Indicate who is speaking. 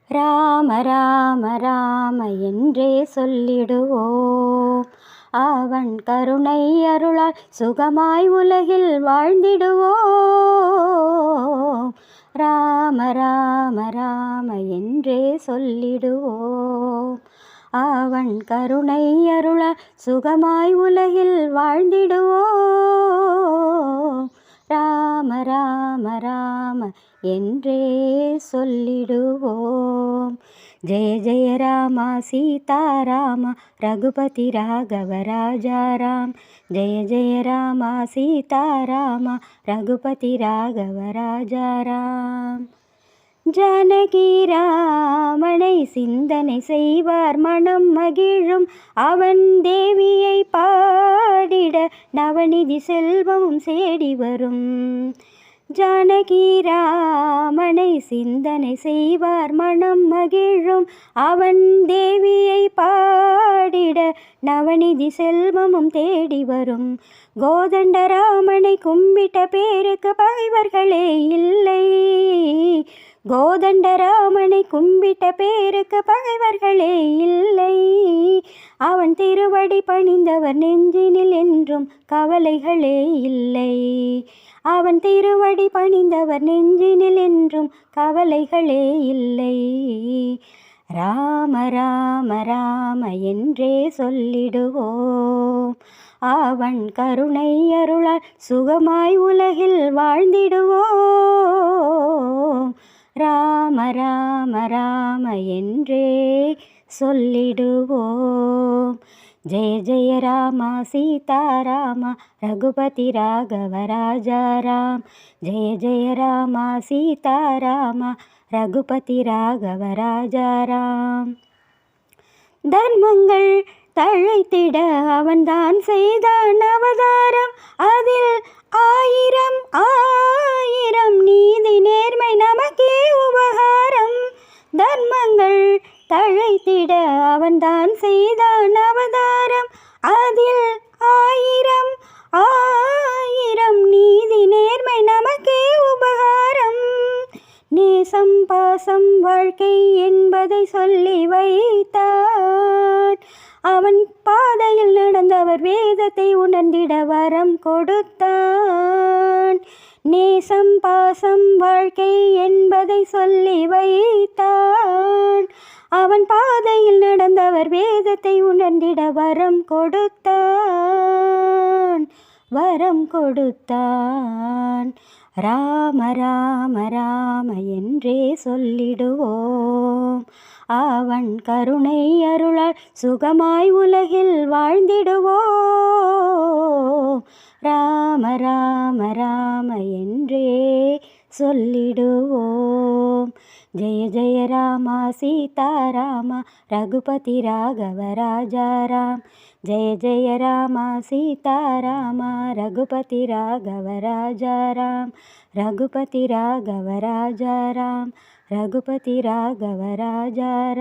Speaker 1: ராம ராம ராம என்றே சொல்லிடுவோம். அவன் கருணை அருளால் சுகமாய் உலகில் வாழ்ந்திடுவோம். ராம ராம ராம என்றே சொல்லிடுவோம். அவன் கருணை அருளால் சுகமாய் உலகில் வாழ்ந்திடுவோம். ராம ராம ராம என்றே சொல்லிடுவோம். ஜெய ஜெய ராம சீதாராம ரகுபதி ராகவ ராஜாராம். ஜெய ஜெய ராம சீதாராம ரகுபதி ராகவ ராஜாராம். ஜானகி ராமனை சிந்தனை செய்வார் மனம் மகிழும் அவன் தேவியை பாடிட நவநிதி செல்வமும் சேடி வரும். ஜானகி ராமனை சிந்தனை செய்வார் மனம் மகிழும் அவன் தேவியை பாடிட நவநிதி செல்வமும் தேடி வரும். கோதண்ட ராமனை கும்பிட்ட பேருக்கு பகைவர்களே இல்லை. கோதண்ட ராமனை கும்பிட்ட பேருக்கு பகைவர்களே இல்லை. அவன் திருவடி பணிந்தவர் நெஞ்சினில் என்றும் கவலைகளே இல்லை. அவன் திருவடி பணிந்தவர் நெஞ்சினில் என்றும் கவலைகளே இல்லை. ராம ராம ராம என்றே சொல்லிடுவோம். அவன் கருணை அருளால் சுகமாய் உலகில் வாழ்ந்திடுவோம். ராம ராம ராம என்றே சொல்லிடுவோம். ஜெய ஜெய ராம சீதாராம ரகுபதி ராகவ ராஜாராம். ஜெய ஜெய ராம சீதாராம ரகுபதி ராகவ ராஜாராம். தர்மங்கள் தழைத்திட அவன்தான் செய்தான் அவதாரம். அதில் ஆயிரம் ஆயிரம் நீதி நேர்மை நமக்கே உபகாரம். தர்மங்கள் தழைத்திட அவன்தான் செய்தான் அவதாரம். அதில் ஆயிரம் ஆயிரம் நீதி நேர்மை நமக்கே உபகாரம். நேசம் பாசம் வாழ்க்கை என்பதை சொல்லி வைத்தான். அவன் பாதையில் நடந்தவர் வேதத்தை உணர்ந்திட வரம் கொடுத்தான். நேசம் பாசம் வாழ்க்கை என்பதை சொல்லி வைத்தான். அவன் பாதையில் நடந்தவர் வேதத்தை உணர்ந்திட வரம் கொடுத்தான். வரம் கொடுத்தான். ராம ராம ராம என்றே சொல்லிடுவோம். அவன் கருணை அருளால் சுகமாய் உலகில் வாழ்ந்திடுவோம். ராம ராம ராம என்றே சொல்லிடுவோம். ஜெய ஜெய ராம சீதாராம ரகுபதி ராகவ ராஜாராம். ஜெய ஜெய ராம சீதாராம ரகுபதி ராகவ ராஜாராம். ரகுபதி ராகவ ராஜாராம். ரகுபதி ராகவ ராஜாராம்.